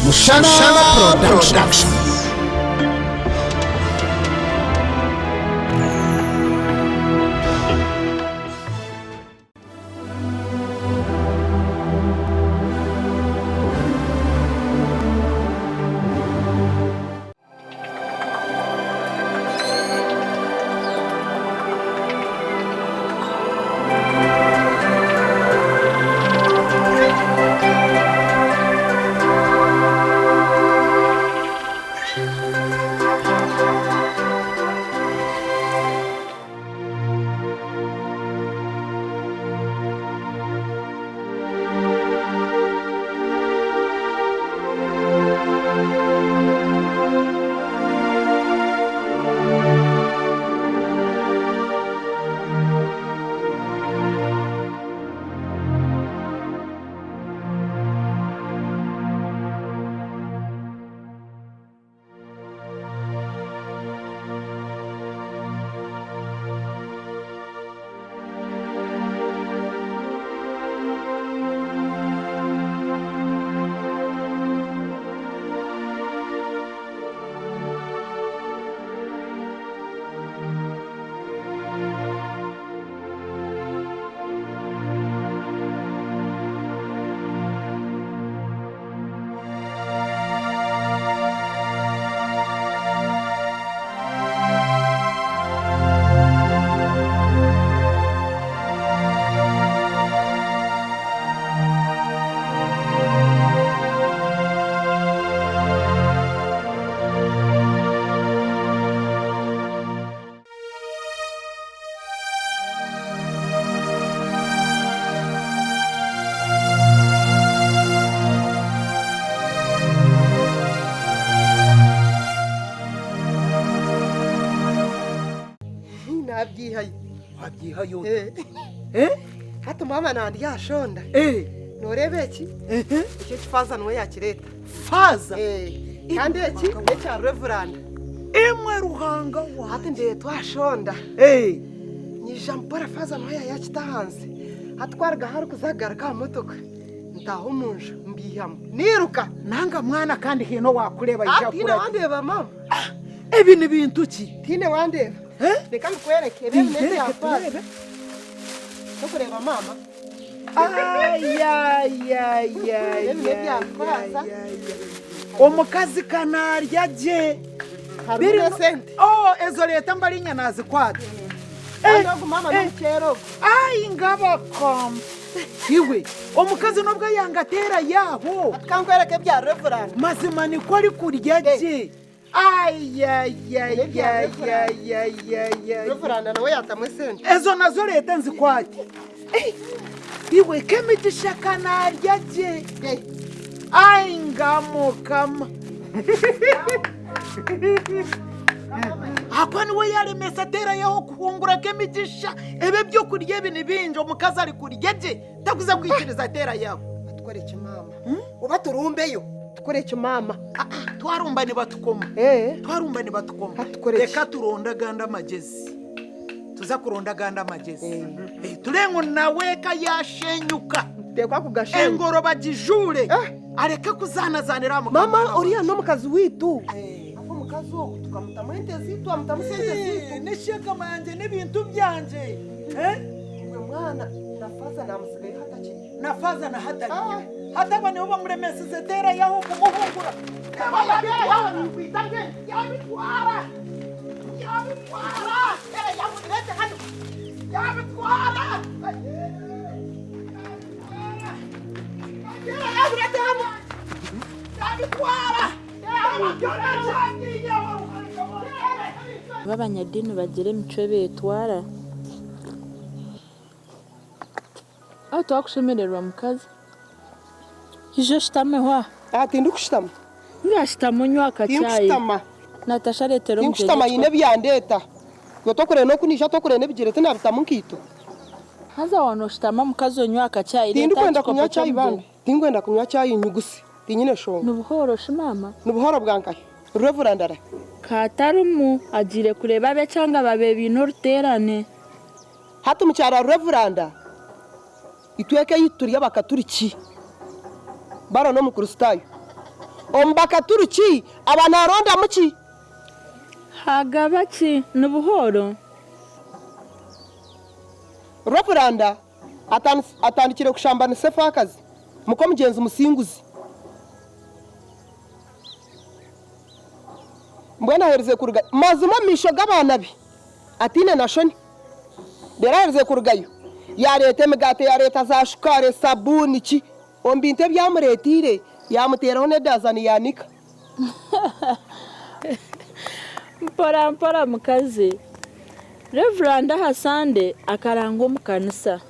Mushana Production. Abyihayo. Hata mama nandi yashonda. Norebe iki? Icyo kifaza nwe yakireta. Faza. Kandi iki cya Reverend. Emwe ruhanga wa. Hata ndiye twashonda. Ni jampora faza nwe yakitahanze. Hatwarga hari kuzagaruka motoka. Ntaho munje mbihamo. Niruka nanga mwana kandi hino wakureba ija kure. Ati wandeba mama. Ebi ni bintu ki? Tine wandeba. Reka nkwereke bene yafaza. Kureba mama. Omukazi kanarya je. Haruna sente. Ezo leta mbali nyanazi kwati. Ndogo mama n'ukero. Ngaba kom. Iwe omukazi nobwa yangatera yaho. Atkangwereke bya Reverend. Mazima ni kwali kurya je. Reverend nawe yatamwe sente. Ezo nazo leta nzikwati. Iwe kemigisha kanarya je. Ngamukama. Akwani we yale mesatera yaho kuhungura kemigisha ebe byo kurya ibintu binjo mukaza ari kurya je takuza kwikiriza tera yaho. Atwereke mama. Uba turumbeyo. Tukoreke mama. Twarumba ni batukoma. Twarumba ni batukoma. Reka turonda ganda magezi. Tuza kuronda ganda magezi. Turengo naweka yashenyuka. Tekwa kugashenyu. Engoro bagijure. Areka kuzanazanira mu mama uriya no mukazi witu. Aho mukazi wo tukamutamuhente zitu amutamusente zitu. Nishaka manje n'ibintu byanje. Uwe mwana nafaza namusigaye hataki. Nafaza na hataki. Hata bane uba muremeseze tera yaho kumuhungura. Abanyadini bagire mico betwara. Aho twakushemererwa mukazi. Ijo shitame hwa. Ati ndikushitama. Urashitama nywaka cyayi. Ndikushitama. Natasha letero mjeje. Ndikushitama yine byandeta. Yo tokore no kunisha tokore ne bijirete na bitamunkito. Haza wanoshitama mukazi onywaka cyayi. Tindikwenda kunywa cyayi bande. Tingwenda kunywa cyayi nyugusi. Tinyine shonga. Nubuhoroshe mama. Nubuhoro bwankaye. Reverend ara. Katarumu agire kureba be cyanga babe bintu ruterane. Hata mucyara Reverend. Itweke yituriye bakaturici. Baro no mukuristayo. ombaka turuki abana aronda muki hagabaki n'ubuhoro Reveranda atandikire kushambana sefakazi muko mugenzi musinguzi mbwena hereze kuruga mazuma misho g'abana bi atine nashoni dera hereze kurugayo ya leta emigate ya leta za shukare sabuni ki ombinte byamuretire yamuteraho ne dazani yanika mpora mukazi Reveranda Hasande akarango mu kanisa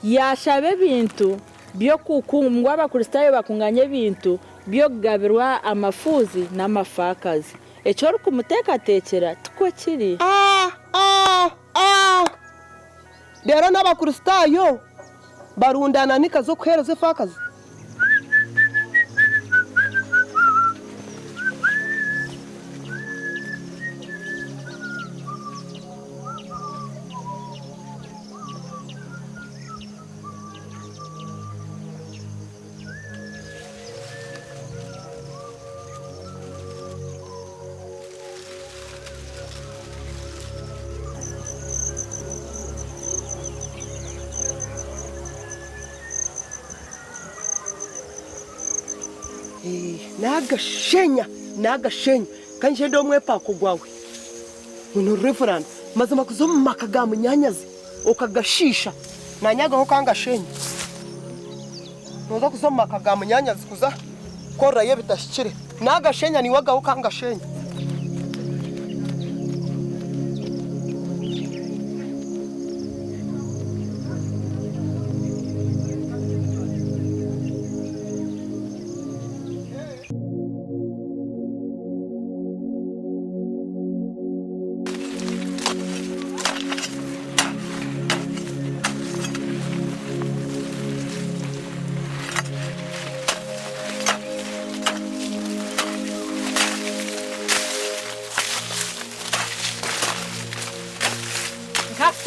yashabe bintu byo kukungwa abakristayo bakunganye bintu byo gabirwa amafuzi n'amafakazi echo uri kumutekatekera tuko kiri dero n'abakristayo barundana nikazo kuhereza fakazi nagashenya kanje ndo mwepa kugwawe uno Reverand mazima kuzomaka ga munyanyazi okagashisha nanyaga ho kangashenya noza kuzomaka ga munyanyazi kuza kora ye bitashikire nagashenya ni waga ho kangashenya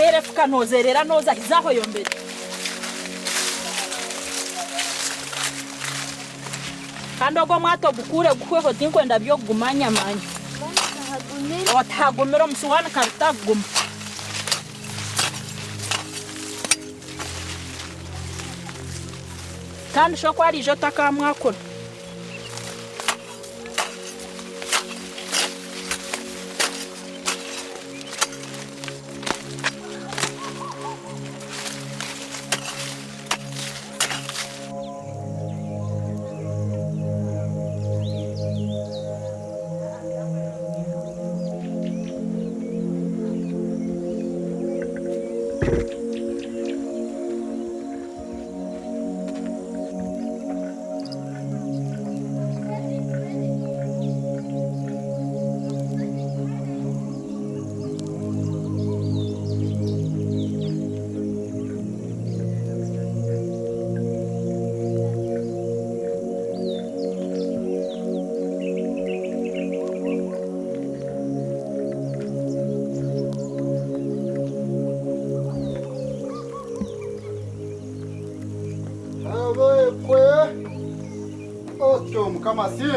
terefuka nozerera noza hizaho yombere kandogo mwato bukure gukweho tinkwenda byo gumanya manya otagumira musuwana karutaguma kandi shoko ari jo takamwakora Kyomukazi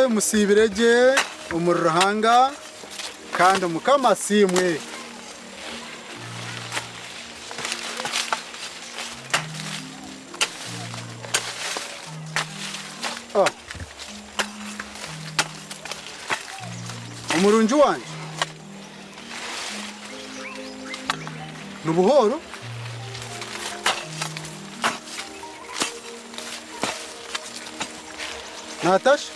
musibirege umurahanga kandi mukama simwe umurungi wanje nubuhoro Natasha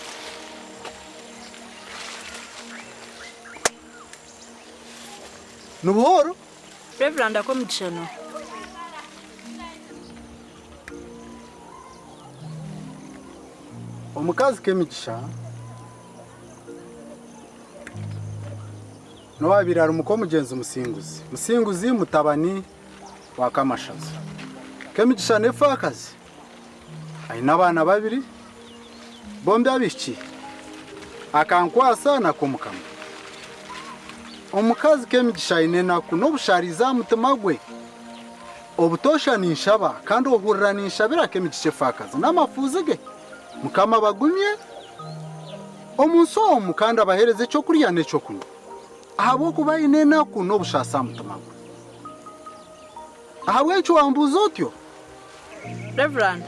nubuhoro Reverend ako Mushana omukazi k'emigisha nowabirara umukomugenzi musinguzi mutabani wa kamashaza k'emigisha nefakazi aina abana babiri bombi abiki akankwasa nakomukama omukazi k'emigisha inenaku n'obushariza mutima gwe obutosha ninshaba kandi ohurira ninshabira k'emigisha efakazi n'amafuzi ge mukama bagumye omunsi omu kandi abahereze ekyokurya n'ekyokunywa ahabwokuba inenaku n'obushasa mutima gwe ahabw'ekyo wambuuza otyo Reverend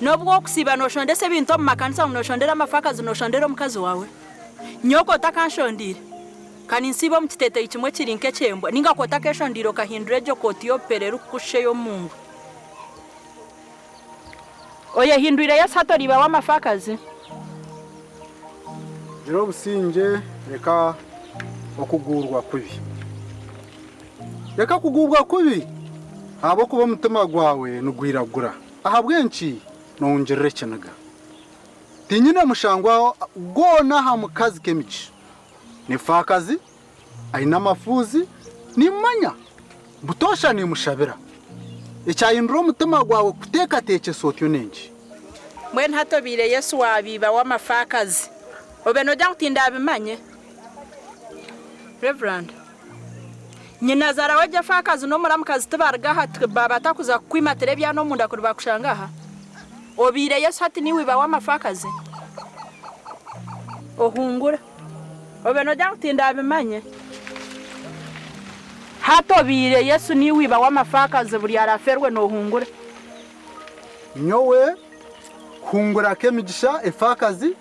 nobwo okusiba noshondesa ebintu omu makanisa noshondera amafakazi noshondera omukazi wawe nyoko otakanshondire kandi nsiba omu kiteeteyi kimwe kiri nk'ekyembwa ninga ko otakeshondire okahindura egyo kooti y'obuperera okukusheyo omungu oyehindwire Yesu hatoriba w'amafakazi rero obusinge reka okugurwa kubi reka kugubwa kubi ahabwokuba omutima gwawe nigwiragura ahabw'enki nowungirira ekiniga tinyine mushangwa gwona aha mukazi k'emigisha nefakazi aina amafuzi nimanya butosha nimushabira ekyahindura omutima gwawe kuteekateekesa otyo nenki mbwenu hatobire Yesu wabiba w'amafakazi obe nojja kutinda abimanye Reverend nyina zarawe jafakazi n'omuramukazi tibarigaha babatakuza kukwimatira ebyano omunda kuri bakushangaha obire Yesu hati niwiba w'amafakazi ohungura obe nojja kutinda abimanye hatobire Yesu niwiba w'amafakazi buri araferwe nohungura nyowe hungura k'emigisha efakazi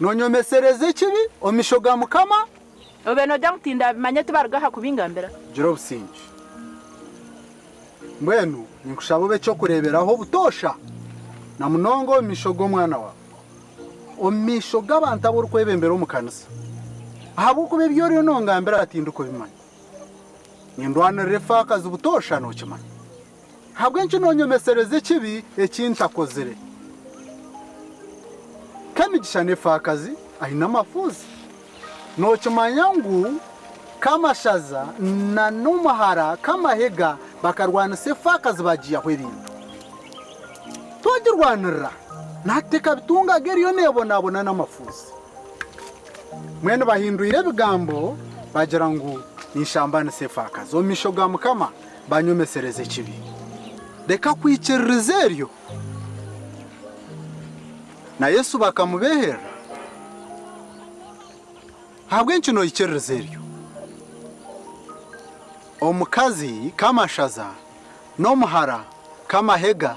nonyomesereze ekibi omisho ga mukama obe nojja kutinda abimanye tibarigaha kubingambira gira obusingi mbwenu ninkushaba obe ekyokureberaho butosha na munonga omisho g'omwana wawe omisho g'abantu ab'orikwebembera omu kanisa ahabw'okuba ebyo oriyo nongambira atinda okubimanya nindwanirira efakazi butosha nokimanya habw'enki nonyomesereza ekibi ekintakozire k'emigisha n'efakazi aina amafuzi nokimanya ngu kamashaza na n'omuhara kamahega bakarwanisa efakazi bagiyaho ebintu togirwanirira nateka bitunga geriyo nebonabona n'amafuzi mwene bahindwire ebigambo bagira ngu ninshambanisa efakazi omisho ga mukama banyomesereza ekibi reka kwikiririza eryo na Yesu bakamubehera habw'enki noyikiririza eryo omukazi kamashaza n'omuhara kamahega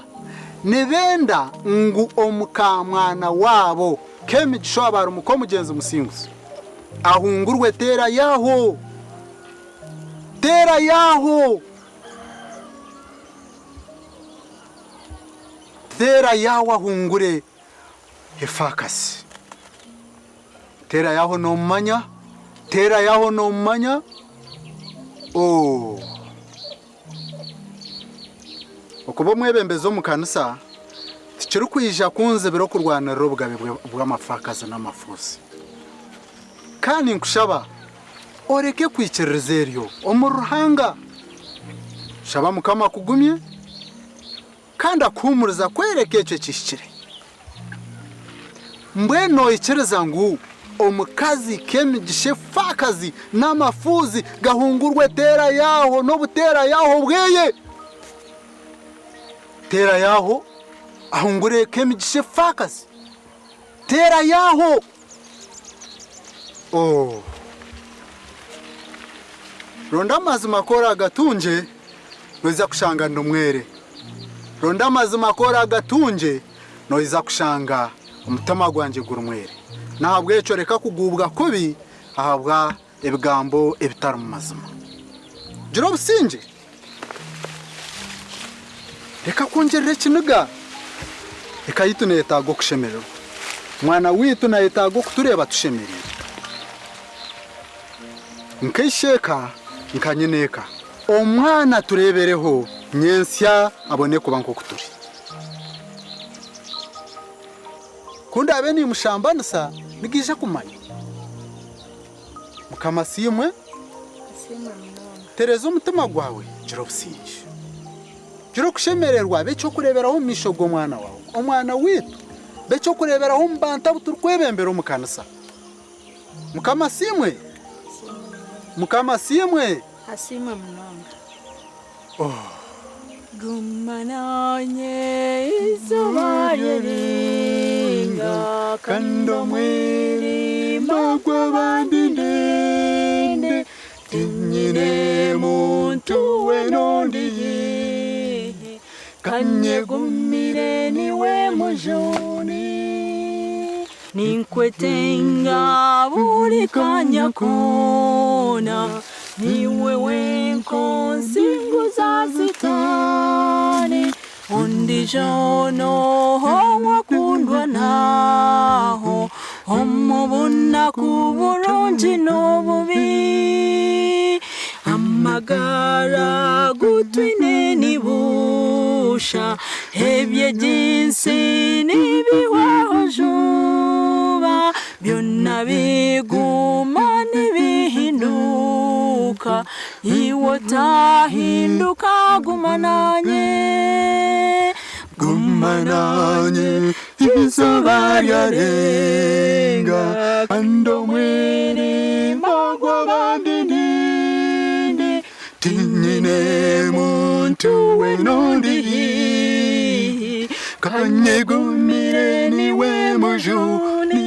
nibenda ngu omukamwana wabo k'emigisha abari umukomugenzi musinguzi ahungurwe tera yaho tera yaho ahungure efakasi tera yaho nomanya okuba mwebembeza omu kanisa tikiri kwija kunzibira okurwanirira obugabe bw'amafakazi n'amafuzi kandi nkushaba oreke kwikiririza eryo omu ruhanga shaba mukama akugumye kandi akuhumuriza kwereka ekyo kihikire mbwenu oyikiriza ngu omukazi k'emigisha efakazi n'amafuzi gahungurwe tera yaho n'obutera yaho bweye tera yaho ahungure k'emigisha efakazi tera yaho. Oh, ronda amazima akora agatunje noiza kushanga ndomwere. Ronda amazima akora agatunje noiza kushanga umutima gwanje gurumwere. Ntabwo eco reka kugubwa kubi ahabwa ebigambo ebitari mu mazima. Jiro businje reka kongerera kinuga reka yitu netago kushemererwa. Mwana witu na yetago kutureba tushemerere. Nkesheka nkanyeneka omwana turebereho nyensya abone kuba nko kuturi. Kunda abeni mushambanisa nigisha kumanya. Mukama simwe terezo umutima gwawe jiro businje. Jiro kushemererwa beco kureberaho mishogo mwana wawe. Omwana witu beco kureberaho mbanta buturkwebembera omukanisa. Mukama simwe. Mukama simwe. Asimwe munonga. Oh. Gumananye izuba rirenga kando mwiri magwa bandinde tinyine muntu wenondi kanye gumire niwe mujoni ninkwetenga buri kanya kona niwe wenko singu za sitani undi jono wakundwa naho omubona kuburungi n'obubi amagara gutwine nibusha ebye jinsi nibiwaho juba byonna biguma nibihinduka iwo tahinduka gumananye gumananye izuba ryarenga kando mwiri magwa bandinde tinyine muntu wenondi kanye gumire niwe mujuni.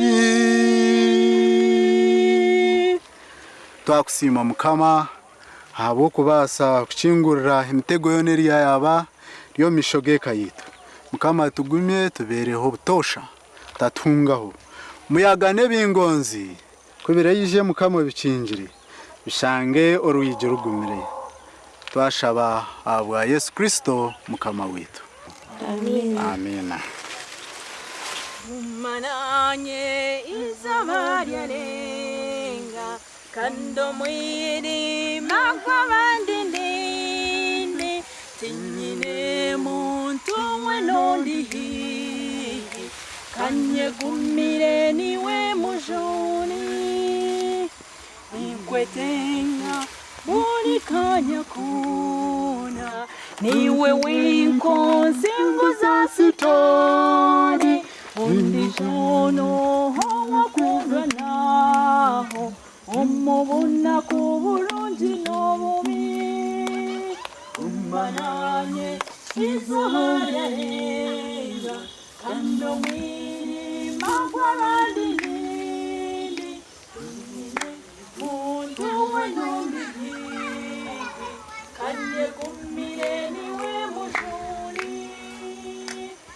Twakusima Mukama habo kubasa kucingurira imitego yone yaba ryo mishogeka yitu. Mukama tugumye tubereho butosha tatungaho muyaga nebingonzi kubira yije Mukama bicinjiri bishange oruyije rugumire. Twashaba abwa Yesu Kristo Mukama witu. Amen. Amina. Gumananye izuba ryarenga kando mwiri magwa bandinde tinyine muntu wenondi kanye gumire niwe mujoni ninkwetenga buri kanya kona niwe winko singu za sitoni undi jono wakundwa naho omubona kuburungi n'obubi gumananye izuba ryarenga kando mwiri magwa bandinde muntu wenondi kanye gumire niwe mujuni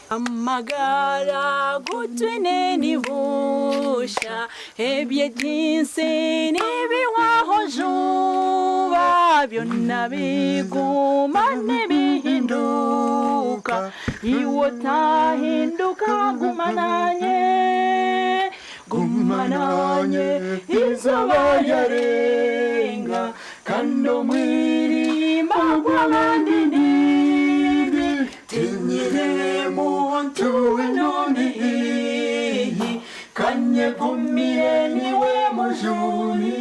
amagara gutwine nibusha ebye jinsi nibiwaho juba byonna biguma nibihinduka iwo tahinduka gumananye gumananye izuba ryarenga kando mwiri magwa bandinde tinyine muntu wenondi kanye gumire niwe mujuni.